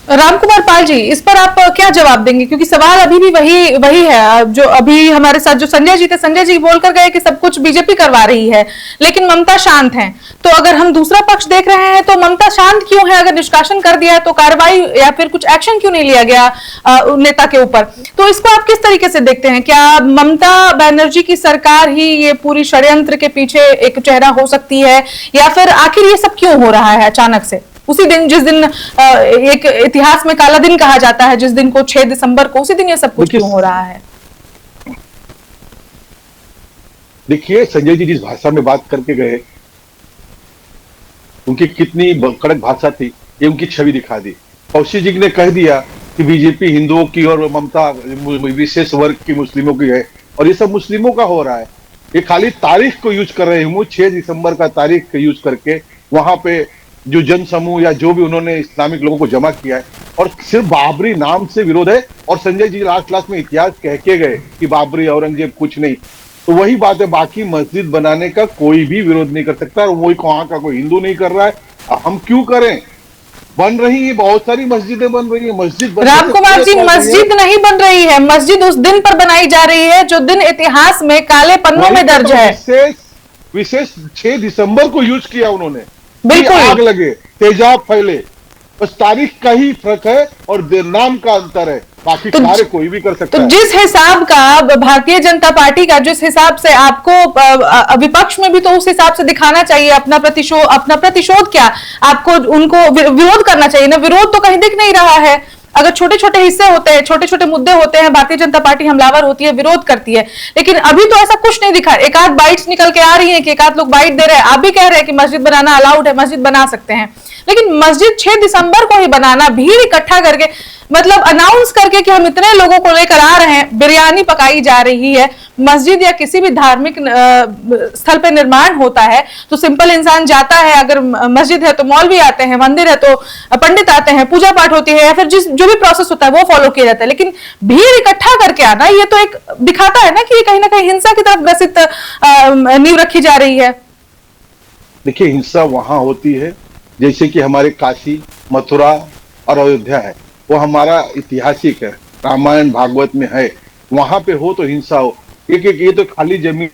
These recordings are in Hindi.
रामकुमार पाल जी, इस पर आप क्या जवाब देंगे? क्योंकि सवाल अभी भी वही वही है जो अभी हमारे साथ जो संजय जी थे, संजय जी बोल कर गए कि सब कुछ बीजेपी करवा रही है, लेकिन ममता शांत हैं। तो अगर हम दूसरा पक्ष देख रहे हैं तो ममता शांत क्यों है? अगर निष्कासन कर दिया है तो कार्रवाई या फिर कुछ एक्शन क्यों नहीं लिया गया नेता के ऊपर? तो इसको आप किस तरीके से देखते हैं? क्या ममता बनर्जी की सरकार ही ये पूरी षड्यंत्र के पीछे एक चेहरा हो सकती है, या फिर आखिर ये सब क्यों हो रहा है अचानक से उसी दिन, जिस दिन एक इतिहास में काला दिन कहा जाता है, जिस दिन को 6 दिसंबर को, उसी दिन ये सब कुछ क्यों हो रहा है? देखिए, संजय जी जिस भाषा में बात करके गए, उनकी कितनी कड़क भाषा थी, ये उनकी छवि दिखा दी। कौशिक जी ने कह दिया कि बीजेपी हिंदुओं की और ममता विशेष वर्ग की मुस्लिमों की है, और ये सब मुस्लिमों का हो रहा है। ये खाली तारीख को यूज कर रहे हैं, 6 दिसंबर का तारीख को यूज करके वहां पे जो जन समूह या जो भी उन्होंने इस्लामिक लोगों को जमा किया है, और सिर्फ बाबरी नाम से विरोध है। और संजय जी लास्ट में इतिहास कह के गए कि बाबरी औरंगजेब कुछ नहीं। तो वही बात है, बाकी मस्जिद बनाने का कोई भी विरोध नहीं कर सकता, और वही वहां का कोई हिंदू नहीं कर रहा है। हम क्यों करें? बन रही है, बहुत सारी मस्जिदें बन रही है। मस्जिद रामकुमार जी, मस्जिद नहीं बन रही है, मस्जिद उस दिन पर बनाई जा रही है जो दिन इतिहास में काले पन्नों में दर्ज है। विशेष 6 दिसंबर को यूज किया उन्होंने, बिल्कुल आग लगे, तेजाब फैले, बस तारीख का ही फर्क है और नाम का अंतर है, बाकी सारे कोई भी कर सकता है। तो जिस हिसाब का भारतीय जनता पार्टी का, जिस हिसाब से आपको विपक्ष में भी तो उस हिसाब से दिखाना चाहिए अपना प्रतिशोध क्या आपको उनको विरोध करना चाहिए ना। विरोध तो कहीं दिख नहीं रहा है। अगर छोटे छोटे हिस्से होते हैं, छोटे छोटे मुद्दे होते हैं, भारतीय जनता पार्टी हमलावर होती है, विरोध करती है, लेकिन अभी तो ऐसा कुछ नहीं दिखा। एक आध बाइट्स निकल के आ रही हैं कि एक आध लोग बाइट दे रहे हैं। आप भी कह रहे हैं कि मस्जिद बनाना अलाउड है, मस्जिद बना सकते हैं, लेकिन मस्जिद 6 दिसंबर को ही बनाना, भीड़ इकट्ठा करके, मतलब अनाउंस करके कि हम इतने लोगों को लेकर आ रहे हैं, बिरयानी पकाई जा रही है, मस्जिद या किसी भी धार्मिक स्थल पे निर्माण होता है तो सिंपल इंसान जाता है। अगर मस्जिद है तो मौलवी आते हैं, मंदिर है तो पंडित आते हैं, पूजा पाठ होती है, या फिर जो भी प्रोसेस होता है वो फॉलो किया जाता है। लेकिन भीड़ इकट्ठा करके आना, ये तो एक दिखाता है ना कि कहीं ना कहीं हिंसा की तरफ ग्रसित नींव रखी जा रही है। देखिए, हिंसा वहां होती है जैसे कि हमारे काशी, मथुरा और अयोध्या है, वो हमारा ऐतिहासिक है, रामायण भागवत में है। वहां पे हो तो हिंसा हो। ये तो खाली जमीन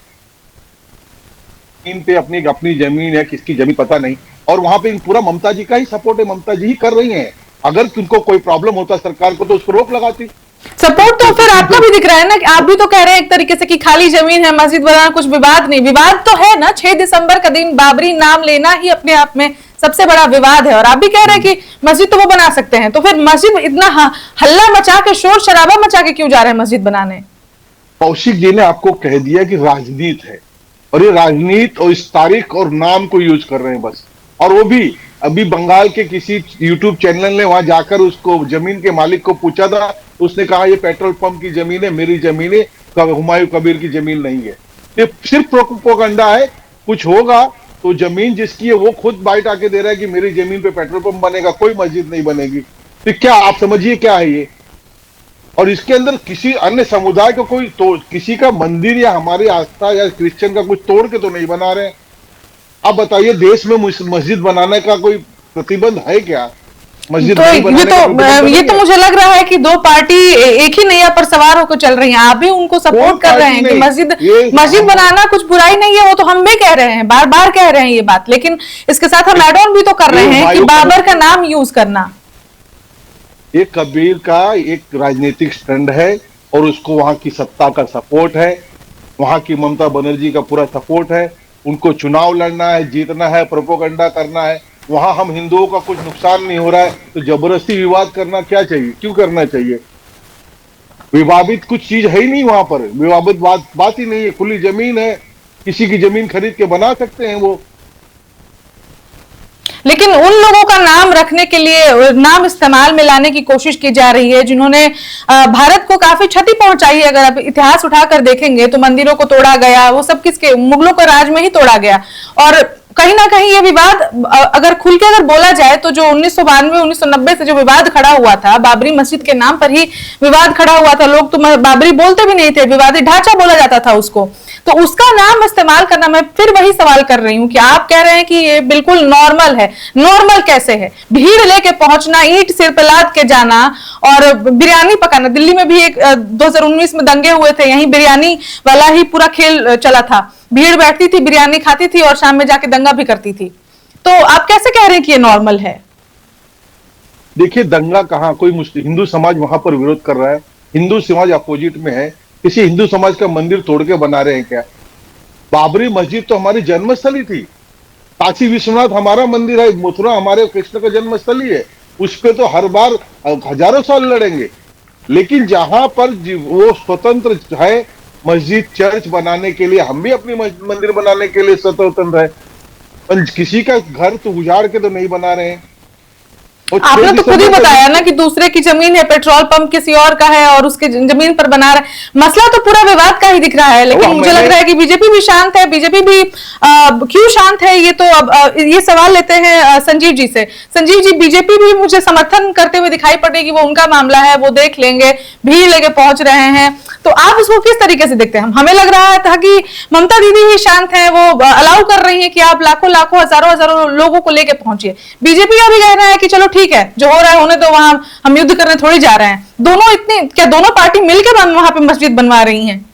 पे अपनी जमीन है, किसकी जमीन पता नहीं, और वहां पे पूरा ममता जी का ही सपोर्ट है, ममता जी ही कर रही हैं। अगर उनको कोई प्रॉब्लम होता सरकार को तो उसको रोक लगाती। सपोर्ट तो फिर आपका भी दिख रहा है ना, कि आप भी तो कह रहे हैं एक तरीके से कि खाली जमीन है, मस्जिद बनाना कुछ विवाद नहीं। विवाद तो है ना, 6 दिसंबर का दिन बाबरी नाम लेना ही अपने आप में सबसे बड़ा विवाद है, और आप भी कह रहे हैं कि मस्जिद तो वो बना सकते हैं। तो फिर मस्जिद इतना हल्ला मचा के, शोर शराबा मचा के क्यों जा रहे हैं मस्जिद बनाने? कौशिक जी ने आपको कह दिया कि राजनीति है, और ये राजनीति और इस तारीख और नाम को यूज कर रहे हैं बस। और वो भी अभी बंगाल के किसी यूट्यूब चैनल ने वहां जाकर उसको जमीन के मालिक को पूछा था, उसने कहा ये पेट्रोल पंप की जमीन है, मेरी जमीन है, हुमायूं कबीर की जमीन नहीं है। ये सिर्फ प्रोपेगेंडा है। कुछ होगा तो जमीन जिसकी है वो खुद बाइट आके दे रहा है कि मेरी जमीन पे पेट्रोल पंप बनेगा, कोई मस्जिद नहीं बनेगी। तो क्या आप समझिए क्या है ये? और इसके अंदर किसी अन्य समुदाय को कोई किसी का मंदिर या हमारी आस्था या क्रिश्चियन का कुछ तोड़ के तो नहीं बना रहे। अब बताइए, देश में मस्जिद बनाने का कोई प्रतिबंध है क्या? मस्जिद तो ये तो मुझे लग रहा है कि दो पार्टी एक ही नैया पर सवार होकर चल रही हैं। आप भी उनको सपोर्ट कर रहे हैं कि मस्जिद बनाना कुछ बुराई नहीं है, वो तो हम भी कह रहे हैं, बार बार कह रहे हैं ये बात, लेकिन इसके साथ हम एड ऑन भी तो कर रहे हैं कि बाबर का नाम यूज करना ये कबीर का एक राजनीतिक स्टैंड है, और उसको वहां की सत्ता का सपोर्ट है, वहां की ममता बनर्जी का पूरा सपोर्ट है। उनको चुनाव लड़ना है, जीतना है, प्रोपेगेंडा करना है। वहां हम हिंदुओं का कुछ नुकसान नहीं हो रहा है तो जबरदस्ती विवाद करना क्या चाहिए? क्यों करना चाहिए? विवादित कुछ चीज है ही नहीं वहां पर, विवादित बात ही नहीं है। खुली जमीन है, किसी की जमीन खरीद के बना सकते हैं वो। लेकिन उन लोगों का नाम रखने के लिए, नाम इस्तेमाल में लाने की कोशिश की जा रही है जिन्होंने भारत को काफी क्षति पहुंचाई है। अगर आप इतिहास उठाकर देखेंगे तो मंदिरों को तोड़ा गया, वो सब किसके? मुगलों के राज में ही तोड़ा गया। और कहीं ना कहीं ये विवाद अगर खुल के अगर बोला जाए तो जो 1992-1990 से जो विवाद खड़ा हुआ था, बाबरी मस्जिद के नाम पर ही विवाद खड़ा हुआ था, लोग तो बाबरी बोलते भी नहीं थे, विवादित ढांचा बोला जाता था उसको, तो उसका नाम इस्तेमाल करना, मैं फिर वही सवाल कर रही हूँ कि आप कह रहे हैं कि ये बिल्कुल नॉर्मल है। नॉर्मल कैसे है? भीड़ लेके पहुंचना, ईंट सिर पे लाद के जाना और बिरयानी पकाना। दिल्ली में भी एक 2019 में दंगे हुए थे, यहीं बिरयानी वाला ही पूरा खेल चला था, भीड़ बैठती थी, बिरयानी खाती थी और शाम में जाके दंगा भी करती थी। तो आप कैसे कह रहे हैं कि ये नॉर्मल है? देखिए, दंगा कहाँ, कोई मुस्लिम हिंदू समाज वहां पर विरोध कर रहा है, हिंदू समाज अपोजिट में है, किसी हिंदू समाज का मंदिर तोड़ के बना रहे हैं क्या? बाबरी मस्जिद तो हमारी जन्मस्थली थी, काशी विश्वनाथ हमारा मंदिर है, मथुरा हमारे कृष्ण का जन्मस्थली है, उस पे तो हर बार हजारों साल लड़ेंगे। लेकिन जहां पर वो स्वतंत्र है मस्जिद चर्च बनाने के लिए, हम भी अपनी मंदिर बनाने के लिए स्वतंत्र है। किसी का घर तो उजाड़ के तो नहीं बना रहे हैं। आपने तो खुद ही बताया ना कि दूसरे की जमीन है, पेट्रोल पंप किसी और का है और उसके जमीन पर बना रहा है। मसला तो पूरा विवाद का ही दिख रहा है, लेकिन मुझे लग रहा है कि बीजेपी भी शांत है। बीजेपी भी क्यों शांत है, ये तो अब ये सवाल लेते हैं संजीव जी से। संजीव जी, बीजेपी भी मुझे समर्थन करते हुए दिखाई पड़ रही है कि वो उनका मामला है, वो देख लेंगे, भीड़ लेके पहुंच रहे हैं, तो आप उसको किस तरीके से देखते हैं? हमें लग रहा था कि ममता दीदी ही शांत है, वो अलाउ कर रही है कि आप लाखों लाखों हजारों हजारों लोगों को लेके पहुंचिए। बीजेपी का भी कहना है कि चलो ठीक है, जो हो रहा है होने दो, वहां हम युद्ध करने थोड़ी जा रहे हैं। दोनों इतनी, क्या दोनों पार्टी मिलकर वहां पे मस्जिद बनवा रही हैं?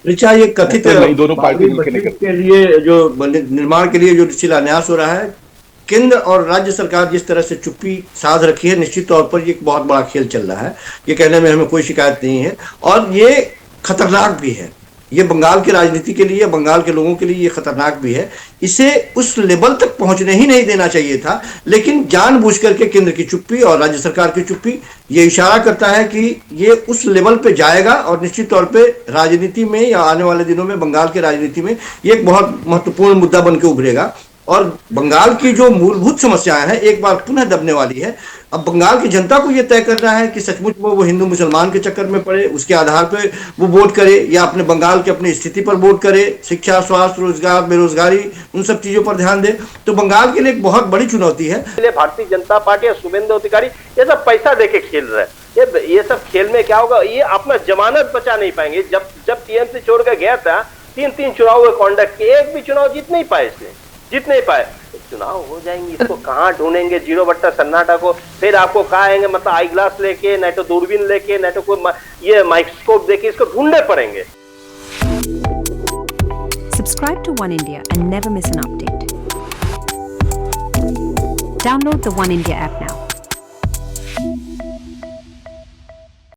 ऋचा, ये कथित दोनों पार्टी के लिए जो निर्माण के लिए जो शिलान्यास हो रहा है, केंद्र और राज्य सरकार जिस तरह से चुप्पी साध रखी है, निश्चित तौर पर ये एक बहुत बड़ा खेल चल रहा है। ये कहने में हमें कोई शिकायत नहीं है और ये खतरनाक भी है। ये बंगाल की राजनीति के लिए, बंगाल के लोगों के लिए ये खतरनाक भी है। इसे उस लेवल तक पहुंचने ही नहीं देना चाहिए था, लेकिन जानबूझ करके केंद्र की चुप्पी और राज्य सरकार की चुप्पी ये इशारा करता है कि ये उस लेवल पे जाएगा और निश्चित तौर पे राजनीति में या आने वाले दिनों में बंगाल की राजनीति में ये एक बहुत महत्वपूर्ण मुद्दा बन के उभरेगा और बंगाल की जो मूलभूत समस्याएं हैं एक बार पुनः दबने वाली है। अब बंगाल की जनता को यह तय करना है कि सचमुच में वो हिंदू मुसलमान के चक्कर में पड़े, उसके आधार पे वो वोट करे, या अपने बंगाल की अपनी स्थिति पर वोट करे, शिक्षा, स्वास्थ्य, रोजगार, बेरोजगारी, उन सब चीजों पर ध्यान दे। तो बंगाल के लिए एक बहुत बड़ी चुनौती है। भारतीय जनता पार्टी और शुभेंदु अधिकारी ये सब पैसा देके खेल रहे हैं। ये सब खेल में क्या होगा, ये अपना जमानत बचा नहीं पाएंगे। जब टीएमसी छोड़ कर गया था, 3 चुनाव कॉन्डक्ट किए, एक भी चुनाव जीत नहीं पाए, इसने जीत नहीं पाए। चुनाव हो जाएंगे, इसको कहाँ ढूंढेंगे 0 सन्नाटा को? फिर आपको कहाँ आएंगे, मतलब आई ग्लास लेके, नहीं तो दूरबीन लेके, नहीं तो कोई ये माइक्रोस्कोप देके इसको ढूंढने पड़ेंगे। Subscribe to One India and never miss an update. Download the One India app now.